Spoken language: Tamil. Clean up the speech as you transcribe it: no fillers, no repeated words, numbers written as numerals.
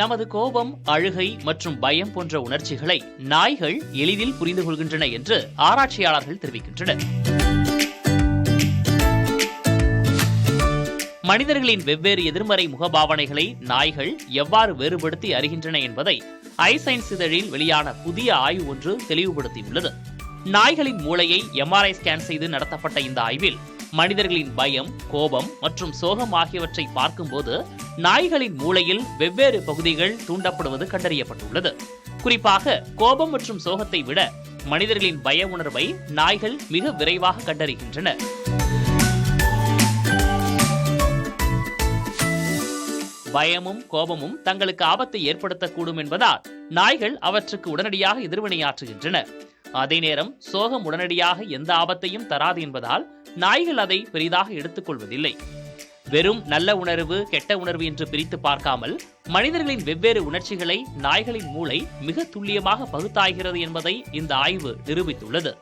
நமது கோபம், அழுகை மற்றும் பயம் போன்ற உணர்ச்சிகளை நாய்கள் எளிதில் புரிந்து கொள்கின்றன என்று ஆராய்ச்சியாளர்கள் தெரிவிக்கின்றனர். மனிதர்களின் வெவ்வேறு எதிர்மறை முகபாவனைகளை நாய்கள் எவ்வாறு வேறுபடுத்தி அறிகின்றன என்பதை ஐசைன்ஸ் இதழில் வெளியான புதிய ஆய்வு ஒன்று தெளிவுபடுத்தியுள்ளது. நாய்களின் மூளையை MRI ஸ்கேன் செய்து நடத்தப்பட்ட இந்த ஆய்வில் மனிதர்களின் பயம், கோபம் மற்றும் சோகம் ஆகியவற்றை பார்க்கும்போது நாய்களின் மூளையில் வெவ்வேறு பகுதிகள் தூண்டப்படுவது கண்டறியப்பட்டுள்ளது. குறிப்பாக கோபம் மற்றும் சோகத்தை விட மனிதர்களின் பய உணர்வை நாய்கள் மிக விரைவாக கண்டறிகின்றன. பயமும் கோபமும் தங்களுக்கு ஆபத்தை ஏற்படுத்தக்கூடும் என்பதால் நாய்கள் அவற்றுக்கு உடனடியாக எதிர்வினையாற்றுகின்றன. அதே நேரம் சோகம் உடனடியாக எந்த ஆபத்தையும் தராது என்பதால் நாய்கள் அதை பெரிதாக எடுத்துக் கொள்வதில்லை. வெறும் நல்ல உணர்வு, கெட்ட உணர்வு என்று பிரித்து பார்க்காமல் மனிதர்களின் வெவ்வேறு உணர்ச்சிகளை நாய்களின் மூளை மிக துல்லியமாக பகுத்தாய்கிறது என்பதை இந்த ஆய்வு நிரூபித்துள்ளது.